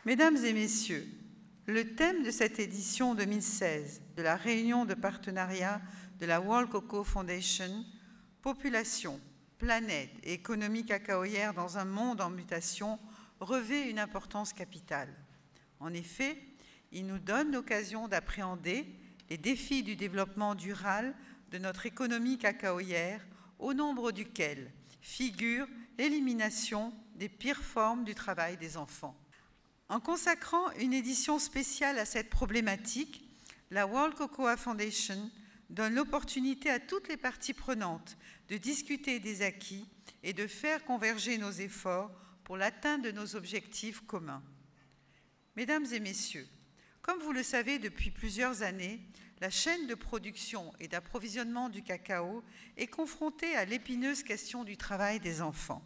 Mesdames et messieurs, le thème de cette édition 2016 de la réunion de partenariat de la World Cocoa Foundation, Population, planète et économie cacaoyère dans un monde en mutation, revêt une importance capitale. En effet, il nous donne l'occasion d'appréhender les défis du développement durable de notre économie cacaoyère, au nombre duquel figure l'élimination des pires formes du travail des enfants. En consacrant une édition spéciale à cette problématique, la World Cocoa Foundation donne l'opportunité à toutes les parties prenantes de discuter des acquis et de faire converger nos efforts pour l'atteinte de nos objectifs communs. Mesdames et messieurs, comme vous le savez depuis plusieurs années, la chaîne de production et d'approvisionnement du cacao est confrontée à l'épineuse question du travail des enfants,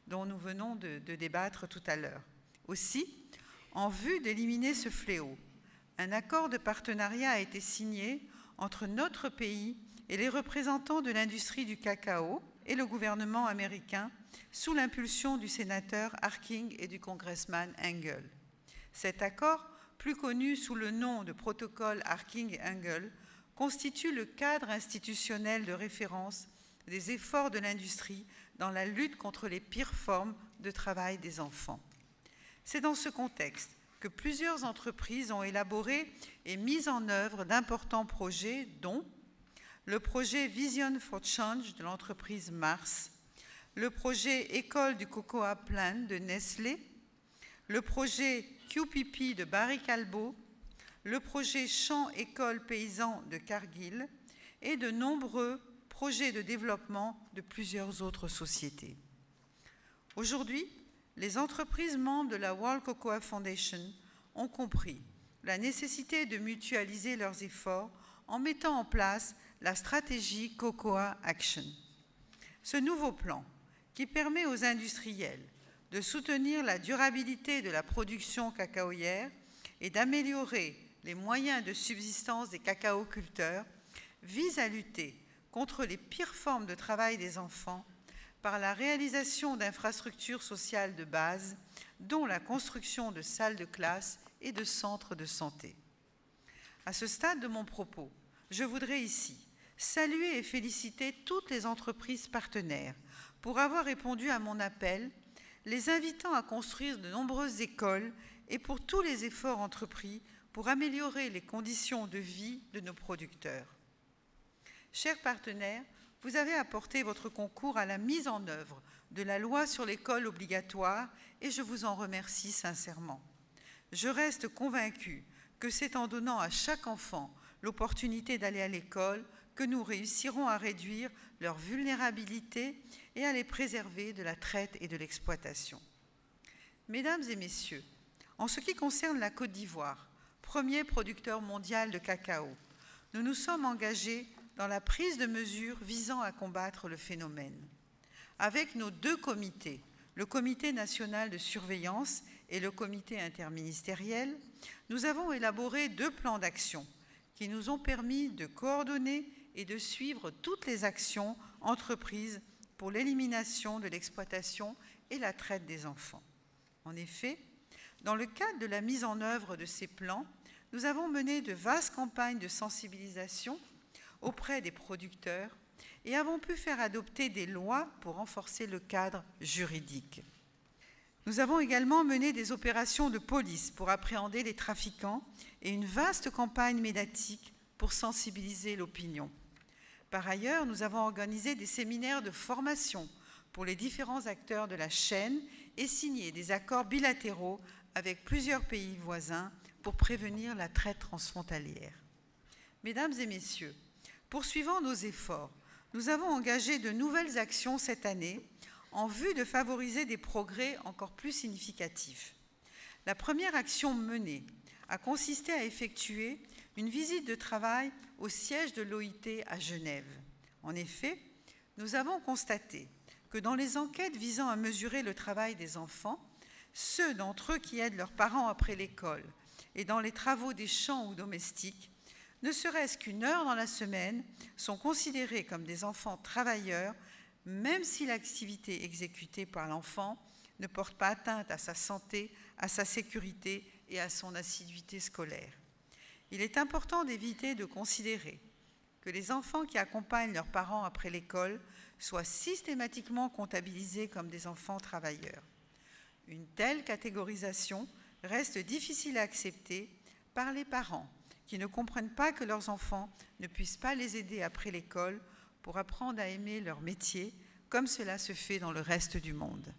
dont nous venons de débattre tout à l'heure. Aussi, en vue d'éliminer ce fléau, un accord de partenariat a été signé entre notre pays et les représentants de l'industrie du cacao et le gouvernement américain sous l'impulsion du sénateur Harking et du congressman Engel. Cet accord, plus connu sous le nom de protocole Harking et Engel, constitue le cadre institutionnel de référence des efforts de l'industrie dans la lutte contre les pires formes de travail des enfants. C'est dans ce contexte que plusieurs entreprises ont élaboré et mis en œuvre d'importants projets, dont le projet Vision for Change de l'entreprise Mars, le projet École du Cocoa Plant de Nestlé, le projet QPP de Barry Callebaut, le projet Champ École Paysan de Cargill et de nombreux projets de développement de plusieurs autres sociétés. Aujourd'hui, les entreprises membres de la World Cocoa Foundation ont compris la nécessité de mutualiser leurs efforts en mettant en place la stratégie Cocoa Action. Ce nouveau plan, qui permet aux industriels de soutenir la durabilité de la production cacaoyère et d'améliorer les moyens de subsistance des cacaoculteurs, vise à lutter contre les pires formes de travail des enfants par la réalisation d'infrastructures sociales de base, dont la construction de salles de classe et de centres de santé. À ce stade de mon propos, je voudrais ici saluer et féliciter toutes les entreprises partenaires pour avoir répondu à mon appel, les invitant à construire de nombreuses écoles et pour tous les efforts entrepris pour améliorer les conditions de vie de nos producteurs. Chers partenaires, vous avez apporté votre concours à la mise en œuvre de la loi sur l'école obligatoire et je vous en remercie sincèrement. Je reste convaincue que c'est en donnant à chaque enfant l'opportunité d'aller à l'école que nous réussirons à réduire leur vulnérabilité et à les préserver de la traite et de l'exploitation. Mesdames et messieurs, en ce qui concerne la Côte d'Ivoire, premier producteur mondial de cacao, nous nous sommes engagés dans la prise de mesures visant à combattre le phénomène. Avec nos deux comités, le Comité national de surveillance et le Comité interministériel, nous avons élaboré 2 plans d'action qui nous ont permis de coordonner et de suivre toutes les actions entreprises pour l'élimination de l'exploitation et la traite des enfants. En effet, dans le cadre de la mise en œuvre de ces plans, nous avons mené de vastes campagnes de sensibilisation auprès des producteurs et avons pu faire adopter des lois pour renforcer le cadre juridique. Nous avons également mené des opérations de police pour appréhender les trafiquants et une vaste campagne médiatique pour sensibiliser l'opinion. Par ailleurs, nous avons organisé des séminaires de formation pour les différents acteurs de la chaîne et signé des accords bilatéraux avec plusieurs pays voisins pour prévenir la traite transfrontalière. Mesdames et messieurs, poursuivant nos efforts, nous avons engagé de nouvelles actions cette année en vue de favoriser des progrès encore plus significatifs. La première action menée a consisté à effectuer une visite de travail au siège de l'OIT à Genève. En effet, nous avons constaté que dans les enquêtes visant à mesurer le travail des enfants, ceux d'entre eux qui aident leurs parents après l'école et dans les travaux des champs ou domestiques, ne serait-ce qu'1 heure dans la semaine, sont considérés comme des enfants travailleurs, même si l'activité exécutée par l'enfant ne porte pas atteinte à sa santé, à sa sécurité et à son assiduité scolaire. Il est important d'éviter de considérer que les enfants qui accompagnent leurs parents après l'école soient systématiquement comptabilisés comme des enfants travailleurs. Une telle catégorisation reste difficile à accepter par les parents qui ne comprennent pas que leurs enfants ne puissent pas les aider après l'école pour apprendre à aimer leur métier comme cela se fait dans le reste du monde.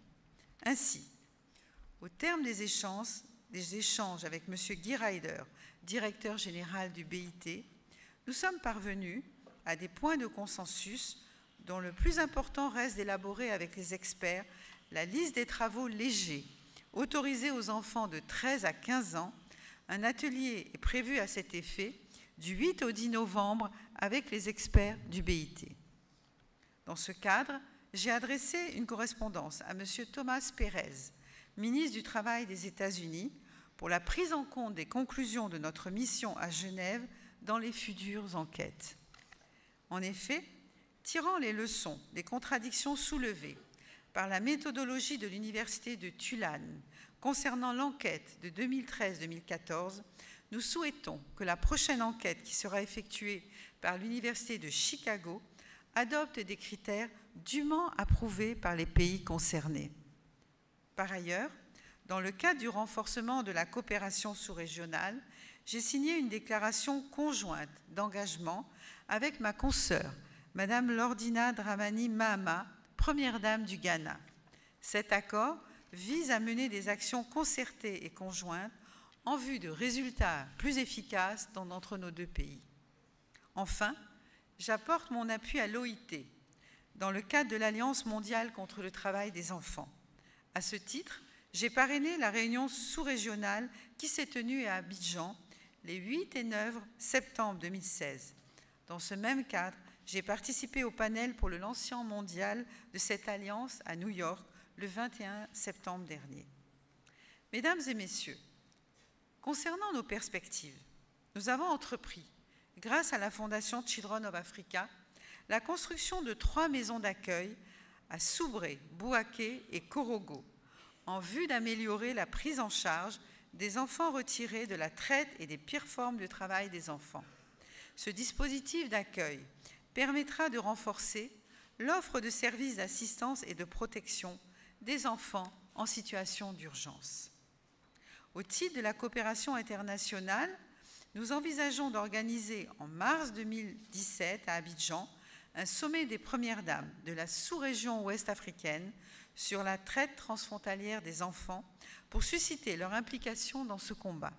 Ainsi, au terme des échanges avec M. Guy Ryder, directeur général du BIT, nous sommes parvenus à des points de consensus dont le plus important reste d'élaborer avec les experts la liste des travaux légers autorisés aux enfants de 13 à 15 ans. Un atelier est prévu à cet effet du 8 au 10 novembre avec les experts du BIT. Dans ce cadre, j'ai adressé une correspondance à M. Thomas Perez, ministre du Travail des États-Unis, pour la prise en compte des conclusions de notre mission à Genève dans les futures enquêtes. En effet, tirant les leçons des contradictions soulevées par la méthodologie de l'Université de Tulane concernant l'enquête de 2013-2014, nous souhaitons que la prochaine enquête qui sera effectuée par l'Université de Chicago adopte des critères dûment approuvés par les pays concernés. Par ailleurs, dans le cadre du renforcement de la coopération sous-régionale, j'ai signé une déclaration conjointe d'engagement avec ma consoeur, Madame Lordina Dramani Mahama, Première Dame du Ghana. Cet accord vise à mener des actions concertées et conjointes en vue de résultats plus efficaces entre nos deux pays. Enfin, j'apporte mon appui à l'OIT dans le cadre de l'Alliance mondiale contre le travail des enfants. À ce titre, j'ai parrainé la réunion sous-régionale qui s'est tenue à Abidjan les 8 et 9 septembre 2016. Dans ce même cadre, j'ai participé au panel pour le lancement mondial de cette alliance à New York le 21 septembre dernier. Mesdames et messieurs, concernant nos perspectives, nous avons entrepris, grâce à la Fondation Children of Africa, la construction de 3 maisons d'accueil à Soubré, Bouaké et Korogo, en vue d'améliorer la prise en charge des enfants retirés de la traite et des pires formes de travail des enfants. Ce dispositif d'accueil permettra de renforcer l'offre de services d'assistance et de protection des enfants en situation d'urgence. Au titre de la coopération internationale, nous envisageons d'organiser en mars 2017 à Abidjan un sommet des Premières Dames de la sous-région ouest africaine sur la traite transfrontalière des enfants pour susciter leur implication dans ce combat.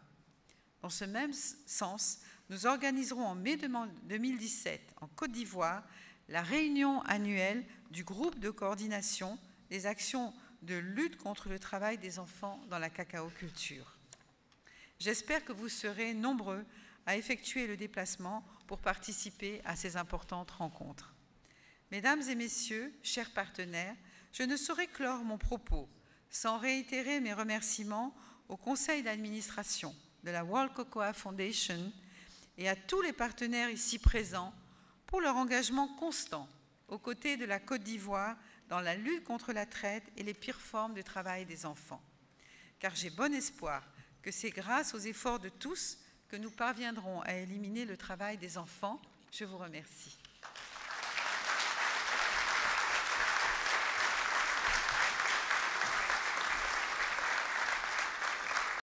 Dans ce même sens, nous organiserons en mai 2017 en Côte d'Ivoire la réunion annuelle du groupe de coordination des actions de lutte contre le travail des enfants dans la cacaoculture. J'espère que vous serez nombreux à effectuer le déplacement pour participer à ces importantes rencontres. Mesdames et messieurs, chers partenaires, je ne saurais clore mon propos sans réitérer mes remerciements au conseil d'administration de la World Cocoa Foundation et à tous les partenaires ici présents pour leur engagement constant aux côtés de la Côte d'Ivoire dans la lutte contre la traite et les pires formes de travail des enfants. Car j'ai bon espoir que c'est grâce aux efforts de tous que nous parviendrons à éliminer le travail des enfants. Je vous remercie.